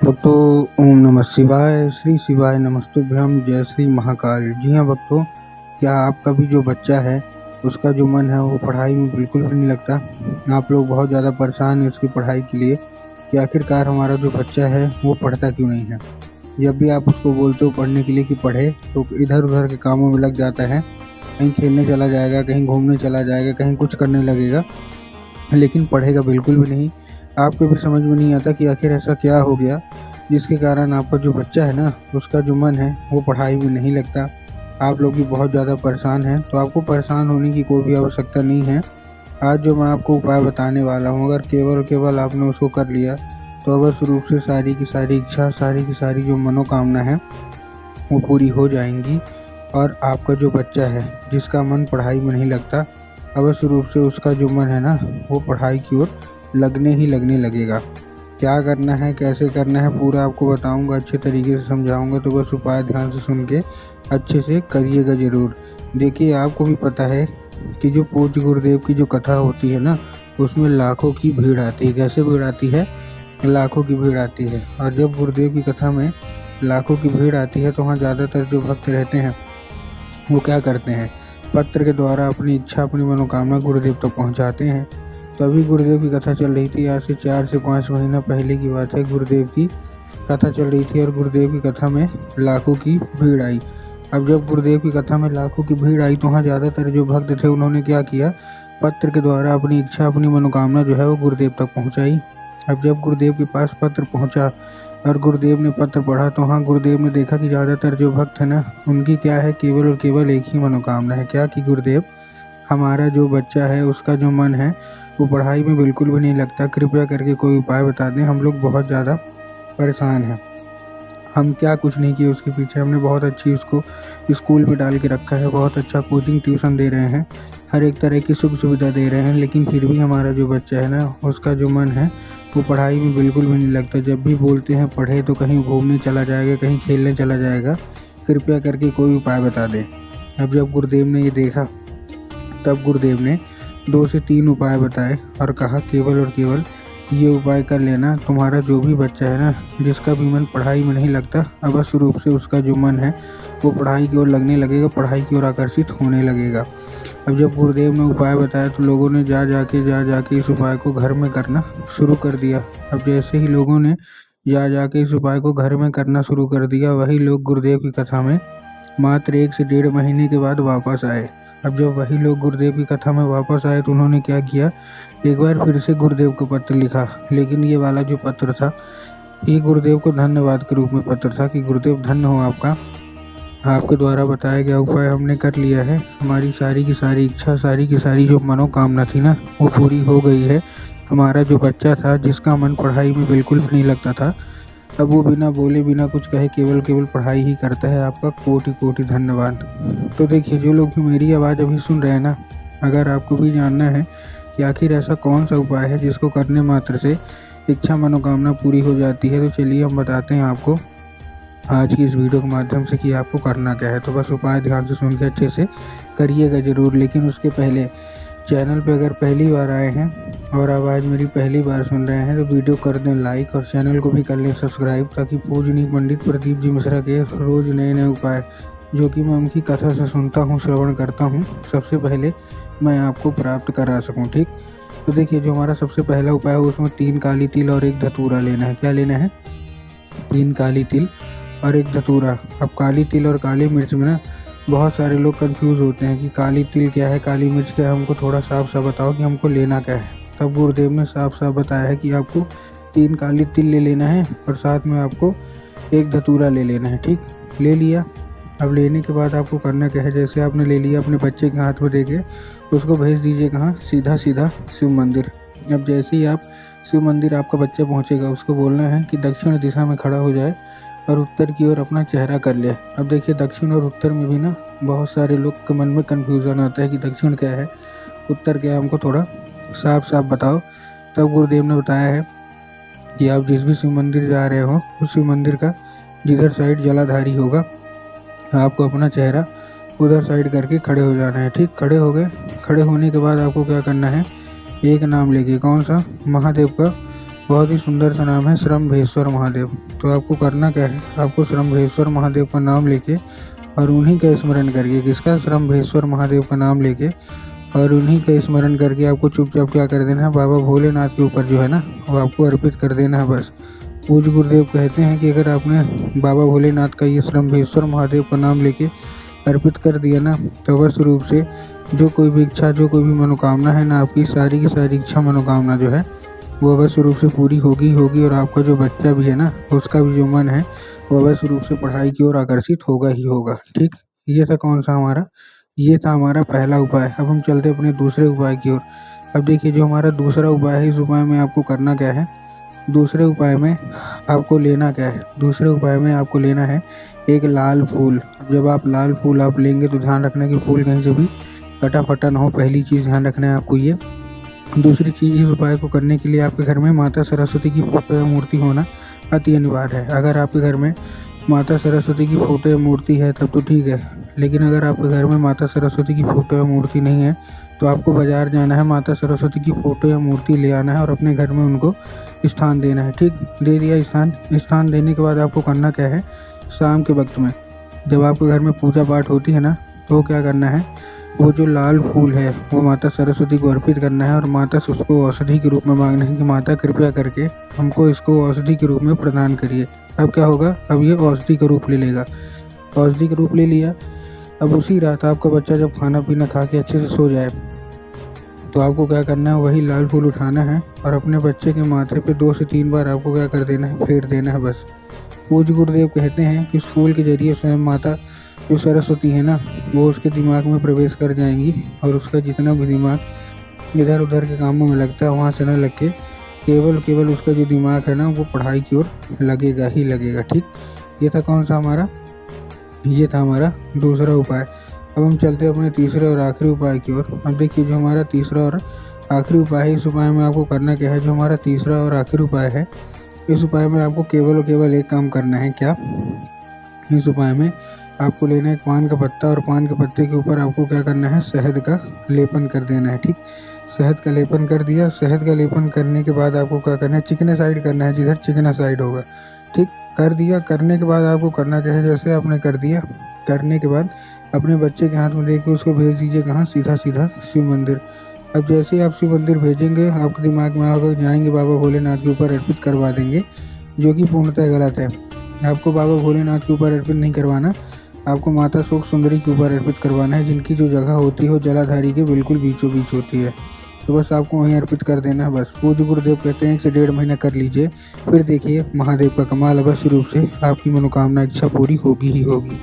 भक्तों, ओम नमः शिवाय, श्री शिवाय नमस्तुभ्यम, जय श्री महाकाल। जी हाँ भक्तों, क्या आपका भी जो बच्चा है उसका जो मन है वो पढ़ाई में बिल्कुल भी नहीं लगता। आप लोग बहुत ज़्यादा परेशान हैं उसकी पढ़ाई के लिए कि आखिरकार हमारा जो बच्चा है वो पढ़ता क्यों नहीं है। जब भी आप उसको बोलते हो पढ़ने के लिए कि पढ़े, तो इधर उधर के कामों में लग जाता है। कहीं खेलने चला जाएगा, कहीं घूमने चला जाएगा, कहीं कुछ करने लगेगा, लेकिन पढ़ेगा बिल्कुल भी नहीं। आपको भी समझ में नहीं आता कि आखिर ऐसा क्या हो गया जिसके कारण आपका जो बच्चा है ना उसका जो मन है वो पढ़ाई में नहीं लगता। आप लोग भी बहुत ज़्यादा परेशान हैं, तो आपको परेशान होने की कोई भी आवश्यकता नहीं है। आज जो मैं आपको उपाय बताने वाला हूँ, अगर केवल आपने उसको कर लिया तो अवश्य रूप से सारी की सारी इच्छा, सारी की सारी जो मनोकामना है वो पूरी हो जाएंगी। और आपका जो बच्चा है जिसका मन पढ़ाई में नहीं लगता, अवश्य रूप से उसका जो मन है ना वो पढ़ाई की ओर लगने लगेगा। क्या करना है, कैसे करना है, पूरा आपको बताऊंगा, अच्छे तरीके से समझाऊंगा, तो बस उपाय ध्यान से सुन के अच्छे से करिएगा ज़रूर। देखिए, आपको भी पता है कि जो पूज्य गुरुदेव की जो कथा होती है ना उसमें लाखों की भीड़ आती है। कैसे भीड़ आती है? लाखों की भीड़ आती है। और जब गुरुदेव की कथा में लाखों की भीड़ आती है तो वहाँ ज़्यादातर जो भक्त रहते हैं वो क्या करते हैं, पत्र के द्वारा अपनी इच्छा, अपनी मनोकामना गुरुदेव तक पहुँचाते हैं। तो अभी गुरुदेव की कथा चल रही थी, आज से 4 से 5 महीना पहले की बात है। गुरुदेव की कथा चल रही थी और गुरुदेव की कथा में लाखों की भीड़ आई। अब जब गुरुदेव की कथा में लाखों की भीड़ आई तो वहाँ ज़्यादातर जो भक्त थे उन्होंने क्या किया, पत्र के द्वारा अपनी इच्छा, अपनी मनोकामना जो है वो गुरुदेव तक पहुँचाई। अब जब गुरुदेव के पास पत्र पहुँचा और गुरुदेव ने पत्र पढ़ा तो हाँ, गुरुदेव ने देखा कि ज़्यादातर जो भक्त है ना उनकी क्या है, केवल और केवल एक ही मनोकामना है। क्या कि गुरुदेव, हमारा जो बच्चा है उसका जो मन है वो पढ़ाई में बिल्कुल भी नहीं लगता, कृपया करके कोई उपाय बता दें, हम लोग बहुत ज़्यादा परेशान हैं। हम क्या कुछ नहीं किए उसके पीछे, हमने बहुत अच्छी उसको स्कूल में डाल के रखा है, बहुत अच्छा कोचिंग ट्यूशन दे रहे हैं, हर एक तरह की सुख सुविधा दे रहे हैं, लेकिन फिर भी हमारा जो बच्चा है ना उसका जो मन है वो पढ़ाई में बिल्कुल भी नहीं लगता। जब भी बोलते हैं पढ़े तो कहीं घूमने चला जाएगा, कहीं खेलने चला जाएगा। कृपया करके कोई उपाय बता दें। अब जब गुरुदेव ने ये देखा तब गुरुदेव ने 2 से 3 उपाय बताए और कहा, केवल और केवल ये उपाय कर लेना, तुम्हारा जो भी बच्चा है ना जिसका भी मन पढ़ाई में नहीं लगता, अवश्य रूप से उसका जो मन है वो पढ़ाई की ओर लगने लगेगा, पढ़ाई की ओर आकर्षित होने लगेगा। अब जब गुरुदेव ने उपाय बताया तो लोगों ने जा जाके इस उपाय को घर में करना शुरू कर दिया। अब जैसे ही लोगों ने जा जाके इस उपाय को घर में करना शुरू कर दिया, वही लोग गुरुदेव की कथा में मात्र 1 से 1.5 महीने के बाद वापस आए। अब जब वही लोग गुरुदेव की कथा में वापस आए तो उन्होंने क्या किया, एक बार फिर से गुरुदेव को पत्र लिखा, लेकिन ये वाला जो पत्र था ये गुरुदेव को धन्यवाद के रूप में पत्र था कि गुरुदेव धन्य हो आपका, आपके द्वारा बताया गया उपाय हमने कर लिया है, हमारी सारी की सारी इच्छा, सारी की सारी जो मनोकामना थी ना वो पूरी हो गई है। हमारा जो बच्चा था जिसका मन पढ़ाई में बिल्कुल भी नहीं लगता था, अब वो बिना बोले बिना कुछ कहे केवल पढ़ाई ही करता है। आपका कोटि कोटि धन्यवाद। तो देखिए, जो लोग भी मेरी आवाज़ अभी सुन रहे हैं ना, अगर आपको भी जानना है कि आखिर ऐसा कौन सा उपाय है जिसको करने मात्र से इच्छा मनोकामना पूरी हो जाती है, तो चलिए हम बताते हैं आपको आज की इस वीडियो के माध्यम से कि आपको करना क्या है। तो बस उपाय ध्यान से सुन के अच्छे से करिएगा ज़रूर। लेकिन उसके पहले चैनल पे अगर पहली बार आए हैं और आवाज़ मेरी पहली बार सुन रहे हैं तो वीडियो कर दें लाइक और चैनल को भी कर लें सब्सक्राइब, ताकि पूजनीय पंडित प्रदीप जी मिश्रा के रोज़ नए उपाय जो कि मैं उनकी कथा से सुनता हूँ, श्रवण करता हूँ, सबसे पहले मैं आपको प्राप्त करा सकूँ। ठीक, तो देखिए, जो हमारा सबसे पहला उपाय है उसमें 3 काली तिल और 1 धतूरा लेना है। क्या लेना है? 3 काली तिल और 1 धतूरा। अब काली तिल और काली मिर्च में ना बहुत सारे लोग कंफ्यूज होते हैं कि काली तिल क्या है, काली मिर्च क्या है, हमको थोड़ा साफ साफ बताओ कि हमको लेना क्या है। तब गुरुदेव ने साफ साफ बताया है कि आपको 3 काली तिल ले लेना है और साथ में आपको 1 धतूरा ले लेना है। ठीक, ले लिया। अब लेने के बाद आपको करना क्या है, जैसे आपने ले लिया अपने बच्चे के हाथ में दे के उसको भेज दीजिए कहाँ, सीधा शिव मंदिर। अब जैसे ही आप शिव मंदिर आपका बच्चा पहुँचेगा उसको बोलना है कि दक्षिण दिशा में खड़ा हो जाए और उत्तर की ओर अपना चेहरा कर ले। अब देखिए, दक्षिण और उत्तर में भी ना बहुत सारे लोग के मन में कन्फ्यूज़न आता है कि दक्षिण क्या है, उत्तर क्या है, हमको थोड़ा साफ साफ बताओ। तब गुरुदेव ने बताया है कि आप जिस भी शिव मंदिर जा रहे हो उस शिव मंदिर का जिधर साइड जलाधारी होगा आपको अपना चेहरा उधर साइड करके खड़े हो जाना है। ठीक, खड़े हो गए। खड़े होने के बाद आपको क्या करना है, एक नाम लेके, कौन सा? महादेव का बहुत ही सुंदर सा नाम है श्रम्भेश्वर महादेव। तो आपको करना क्या है, आपको श्रम्भेश्वर महादेव का नाम लेके और उन्हीं का स्मरण करके, किसका, श्रम्भेश्वर महादेव का नाम लेके और उन्हीं का स्मरण करके आपको चुपचाप क्या कर देना है, बाबा भोलेनाथ के ऊपर जो है ना वो आपको अर्पित कर देना है बस। पूज्य गुरुदेव कहते हैं कि अगर आपने बाबा भोलेनाथ का ये श्रम्भेश्वर महादेव का नाम लेके अर्पित कर दिया ना, तो अवश्य रूप से जो कोई भी इच्छा, जो कोई भी मनोकामना है ना, आपकी सारी की सारी इच्छा मनोकामना जो है वो अवश्य रूप से पूरी होगी और आपका जो बच्चा भी है ना, उसका भी जो मन है वो अवश्य रूप से पढ़ाई की ओर आकर्षित होगा ही होगा। ठीक, ये था कौन सा हमारा, ये था हमारा पहला उपाय। अब हम चलते अपने दूसरे उपाय की ओर। अब देखिए जो हमारा दूसरा उपाय है, इस उपाय में आपको करना क्या है, दूसरे उपाय में आपको लेना क्या है, दूसरे उपाय में आपको लेना है एक लाल फूल। अब जब आप लाल फूल आप लेंगे तो ध्यान रखना कि फूल कहीं से भी कटा फटा ना हो, पहली चीज़ ध्यान रखना है आपको ये। दूसरी चीज़, इस उपाय को करने के लिए आपके घर में माता सरस्वती की फोटो या मूर्ति होना अति अनिवार्य है। अगर आपके घर में माता सरस्वती की फोटो या मूर्ति है तब तो ठीक है, लेकिन अगर आपके घर में माता सरस्वती की फोटो या मूर्ति नहीं है तो आपको बाज़ार जाना है, माता सरस्वती की फ़ोटो या मूर्ति ले आना है और अपने घर में उनको स्थान देना है। ठीक, दे दिया स्थान देने के बाद आपको करना क्या है, शाम के वक्त में जब आपके घर में पूजा पाठ होती है ना, तो क्या करना है, वो जो लाल फूल है वो माता सरस्वती को अर्पित करना है और माता से उसको औषधि के रूप में मांगना है कि माता कृपया करके हमको इसको औषधि के रूप में प्रदान करिए। अब क्या होगा, अब ये औषधि का रूप ले लेगा। औषधि का रूप ले लिया, अब उसी रात आपका बच्चा जब खाना पीना खा के अच्छे से सो जाए तो आपको क्या करना है, वही लाल फूल उठाना है और अपने बच्चे के माथे पे 2 से 3 बार आपको क्या कर देना है, फेर देना है बस। पूज्य गुरुदेव कहते हैं कि इस फूल के जरिए स्वयं माता जो सरस्वती है ना, वो उसके दिमाग में प्रवेश कर जाएंगी और उसका जितना भी दिमाग इधर उधर के कामों में लगता है वहाँ से न लग के केवल उसका जो दिमाग है ना वो पढ़ाई की ओर लगेगा ही लगेगा। ठीक, ये था कौन सा हमारा, ये था हमारा दूसरा उपाय। अब हम चलते हैं अपने तीसरे और आखिरी उपाय की ओर। अब देखिए जो हमारा तीसरा और आखिरी उपाय है, इस उपाय में आपको करना क्या है, जो हमारा तीसरा और आखिरी उपाय है, इस उपाय में आपको केवल एक काम करना है। क्या, इस उपाय में आपको लेना है एक पान का पत्ता और पान के पत्ते के ऊपर आपको क्या करना है, शहद का लेपन कर देना है। ठीक, शहद का लेपन कर दिया। शहद का लेपन करने के बाद आपको क्या करना है, चिकने साइड करना है, जिधर चिकना साइड होगा। ठीक, कर दिया। करने के बाद आपको करना क्या है, जैसे आपने कर दिया, करने के बाद अपने बच्चे के हाथ में लेके उसको भेज दीजिए कहाँ, सीधा शिव मंदिर। अब जैसे ही आप शिव मंदिर भेजेंगे आपके दिमाग में आकर जाएंगे बाबा भोलेनाथ के ऊपर अर्पित करवा देंगे, जो कि पूर्णतः गलत है। आपको बाबा भोलेनाथ के ऊपर अर्पित नहीं करवाना, आपको माता शोक सुंदरी के ऊपर अर्पित करवाना है, जिनकी जो जगह होती है वो जलाधारी के बिल्कुल बीचों बीच होती है। तो बस आपको वहीं अर्पित कर देना है बस। पूज्य गुरुदेव कहते हैं 1 से 1.5 महीना कर लीजिए, फिर देखिए महादेव का कमाल, अवश्य रूप से आपकी मनोकामना इच्छा पूरी होगी ही होगी।